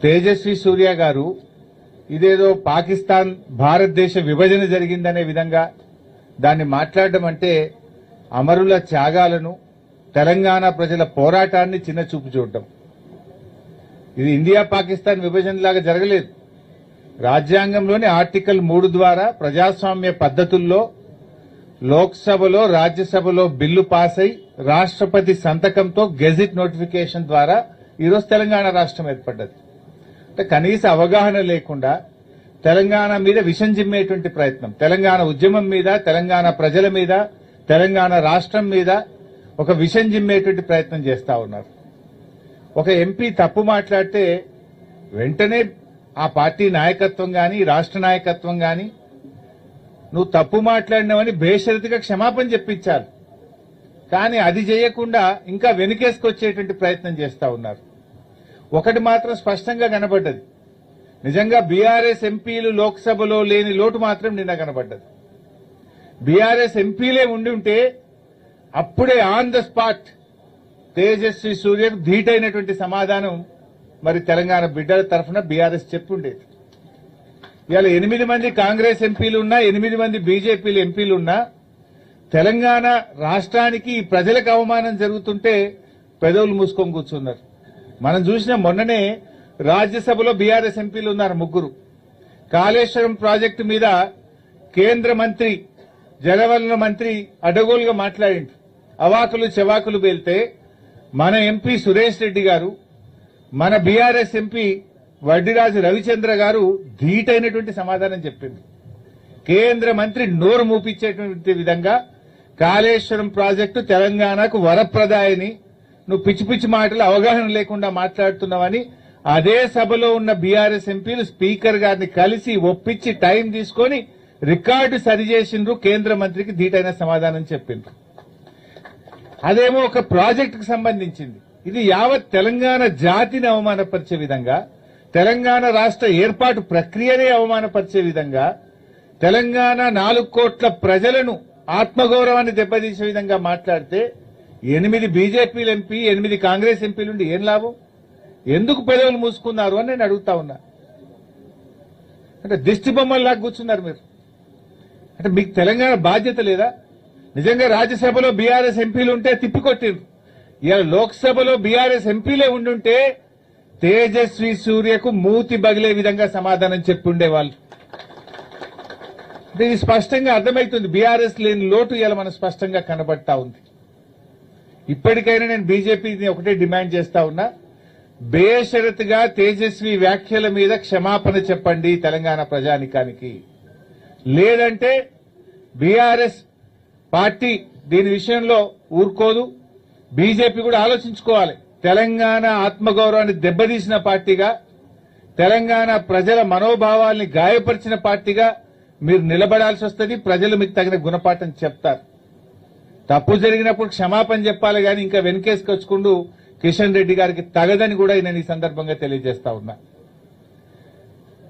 తేజస్వి సూర్య గారు ఇదేదో పాకిస్తాన్ భారతదేశ విభజన జరిగిందనే విధంగా దాన్ని మాట్లాడడం అంటే అమరుల త్యాగాలను తెలంగాణ ప్రజల పోరాటాన్ని చిన్నచూపు చూడటం. ఇది ఇండియా పాకిస్తాన్ విభజన లాగా జరగలేదు. రాజ్యాంగంలోని ఆర్టికల్ 3 ద్వారా ప్రజాస్వామ్య పద్ధతుల్లో లోక్సభలో రాజ్యసభలో బిల్లు పాస్ అయి రాష్ట్రపతి సంతకంతో గెజిట్ నోటిఫికేషన్ ద్వారా ఈరోజు తెలంగాణ రాష్ట్రం ఏర్పడ్డది. అంటే కనీస అవగాహన లేకుండా తెలంగాణ మీద విషం జిమ్మేటువంటి ప్రయత్నం, తెలంగాణ ఉద్యమం మీద, తెలంగాణ ప్రజల మీద, తెలంగాణ రాష్ట్రం మీద ఒక విషం జిమ్మేటువంటి ప్రయత్నం చేస్తా ఉన్నారు. ఒక ఎంపీ తప్పు మాట్లాడితే వెంటనే ఆ పార్టీ నాయకత్వం గాని రాష్ట్ర నాయకత్వం గాని నువ్వు తప్పు మాట్లాడినావని బేషరతుగా క్షమాపణ చెప్పించాలి. కానీ అది చేయకుండా ఇంకా వెనుకేసుకొచ్చేటువంటి ప్రయత్నం చేస్తా ఉన్నారు. ఒకటి మాత్రం స్పష్టంగా కనబడ్డది, నిజంగా బీఆర్ఎస్ ఎంపీలు లోక్సభలో లేని లోటు మాత్రం నిన్న కనబడ్డది. బీఆర్ఎస్ ఎంపీలే ఉండి ఉంటే అప్పుడే ఆన్ ద స్పాట్ తేజస్వి సూర్యకు ధీటైనటువంటి సమాధానం మరి తెలంగాణ బిడ్డల తరఫున బీఆర్ఎస్ చెప్పుండేది. ఇవాళ 8 మంది కాంగ్రెస్ ఎంపీలు ఉన్నా, 8 మంది బీజేపీలు ఎంపీలు ఉన్నా తెలంగాణ రాష్ట్రానికి ప్రజలకు అవమానం జరుగుతుంటే పెదవులు మూసుకొని కూర్చున్నారు. మనం చూసిన మొన్ననే రాజ్యసభలో బీఆర్ఎస్ ఎంపీలు ఉన్నారు 3. కాళేశ్వరం ప్రాజెక్టు మీద కేంద్ర మంత్రి జలవనరుల మంత్రి అడగోలుగా మాట్లాడింది. అవాకులు చెవాకులు పేలితే మన ఎంపీ సురేష్ రెడ్డి గారు, మన బీఆర్ఎస్ ఎంపీ వడ్డిరాజు రవిచంద్ర గారు ధీటైనటువంటి సమాధానం చెప్పింది. కేంద్ర మంత్రి నోరు మూపించేటువంటి విధంగా కాళేశ్వరం ప్రాజెక్టు తెలంగాణకు వరప్రదాయని, నువ్వు పిచ్చి పిచ్చి మాటలు అవగాహన లేకుండా మాట్లాడుతున్నావని అదే సభలో ఉన్న బీఆర్ఎస్ ఎంపీలు స్పీకర్ గారిని కలిసి ఒప్పించి టైం తీసుకొని రికార్డు సరిచేసిండ్రు. కేంద్ర మంత్రికి ధీటైన సమాధానం చెప్పిండ్రు. అదేమో ఒక ప్రాజెక్టుకు సంబంధించింది. ఇది యావత్ తెలంగాణ జాతిని అవమానపరిచే విధంగా, తెలంగాణ రాష్ట్ర ఏర్పాటు ప్రక్రియనే అవమానపరిచే విధంగా, తెలంగాణ 4 కోట్ల ప్రజలను ఆత్మగౌరవాన్ని దెబ్బతీసే విధంగా మాట్లాడితే 8 బీజేపీలు ఎంపీ, 8 కాంగ్రెస్ ఎంపీలుండి ఏం లాభం? ఎందుకు పెదవులు మూసుకున్నారు అని నేను అడుగుతా ఉన్నా. అంటే దిష్టి బొమ్మల్లాగా కూర్చున్నారు మీరు. అంటే మీకు తెలంగాణ బాధ్యత లేదా? నిజంగా రాజ్యసభలో బీఆర్ఎస్ ఎంపీలు ఉంటే తిప్పికొట్టిరు. ఇవాళ లోక్సభలో బీఆర్ఎస్ ఎంపీలే ఉండుంటే తేజస్వి సూర్యకు మూతి బగిలే విధంగా సమాధానం చెప్పుండేవాళ్ళు. అంటే ఇది స్పష్టంగా అర్థమవుతుంది. బీఆర్ఎస్ లేని లోటు ఇలా మనకు స్పష్టంగా కనబడతా ఉంది. ఇప్పటికైనా నేను బీజేపీని ఒకటే డిమాండ్ చేస్తా ఉన్నా, బేషరతుగా తేజస్వి వ్యాఖ్యల మీద క్షమాపణ చెప్పండి తెలంగాణ ప్రజానికానికి. లేదంటే బీఆర్ఎస్ పార్టీ దీని విషయంలో ఊరుకోదు. బీజేపీ కూడా ఆలోచించుకోవాలి. తెలంగాణ ఆత్మగౌరవాన్ని దెబ్బతీసిన పార్టీగా, తెలంగాణ ప్రజల మనోభావాల్ని గాయపరిచిన పార్టీగా మీరు నిలబడాల్సి వస్తుంది. ప్రజలు మీకు తగిన గుణపాఠం చెప్తారు. తప్పు జరిగినప్పుడు క్షమాపణ చెప్పాలి కానీ ఇంకా వెనకేసుకొచ్చుకుంటూ కిషన్ రెడ్డి గారికి తగదని కూడా నేను ఈ సందర్భంగా తెలియజేస్తా ఉన్నా.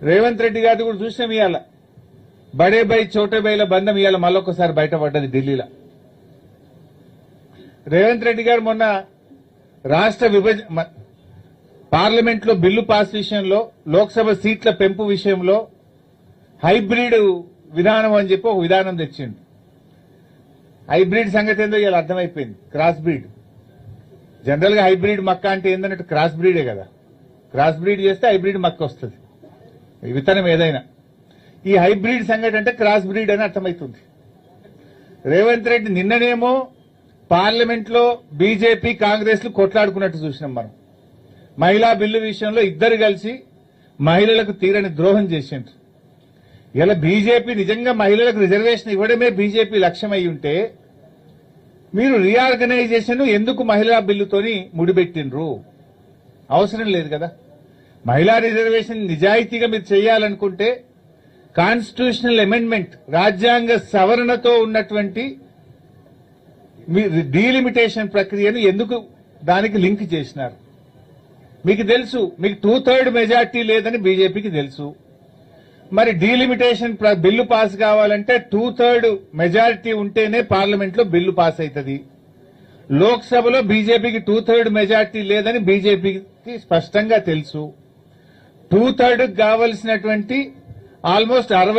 రేవంత్ రెడ్డి గారిని కూడా చూసినాం. ఇవాళ బడే బై చోటే బైల బంధం ఇవాళ మళ్ళొకసారి బయటపడ్డది ఢిల్లీలో. రేవంత్ రెడ్డి గారు మొన్న రాష్ట్ర విభజన పార్లమెంట్లో బిల్లు పాస్ విషయంలో, లోక్సభ సీట్ల పెంపు విషయంలో హైబ్రిడ్ విధానం అని చెప్పి ఒక విధానం తెచ్చిండు. హైబ్రిడ్ సంగతి ఏందో ఇలా అర్థమైపోయింది. Cross breed. జనరల్ గా హైబ్రిడ్ మక్క అంటే ఏందన్నట్టు క్రాస్ బ్రీడే కదా. క్రాస్ బ్రీడ్ చేస్తే హైబ్రిడ్ మక్క వస్తుంది, విత్తనం ఏదైనా. ఈ హైబ్రిడ్ సంగతి అంటే క్రాస్ బ్రీడ్ అని అర్థమవుతుంది. రేవంత్ రెడ్డి నిన్ననేమో పార్లమెంట్ లో బీజేపీ కాంగ్రెస్ లు కొట్లాడుకున్నట్టు చూసినాం మనం. మహిళా బిల్లు విషయంలో ఇద్దరు కలిసి మహిళలకు తీరని ద్రోహం చేసిండ్రు. ఇలా బీజేపీ నిజంగా మహిళలకు రిజర్వేషన్ ఇవ్వడమే బీజేపీ లక్ష్యం అయి ఉంటే మీరు రీఆర్గనైజేషన్ ఎందుకు మహిళా బిల్లుతోని ముడిపెట్టిండ్రు? అవసరం లేదు కదా. మహిళా రిజర్వేషన్ నిజాయితీగా మీరు చేయాలనుకుంటే కాన్స్టిట్యూషనల్ అమెండ్మెంట్, రాజ్యాంగ సవరణతో ఉన్నటువంటి డీలిమిటేషన్ ప్రక్రియను ఎందుకు దానికి లింక్ చేసినారు? మీకు తెలుసు, మీకు 2/3 మెజార్టీ లేదని బీజేపీకి తెలుసు. మరి డీలిమిటేషన్ బిల్లు పాస్ కావాలంటే 2/3 మెజారిటీ ఉంటేనే పార్లమెంట్ లో బిల్లు పాస్ అవుతుంది. లోక్సభలో బీజేపీకి 2/3 మెజారిటీ లేదని బీజేపీకి స్పష్టంగా తెలుసు. 2/3 కావలసినటువంటి ఆల్మోస్ట్ 60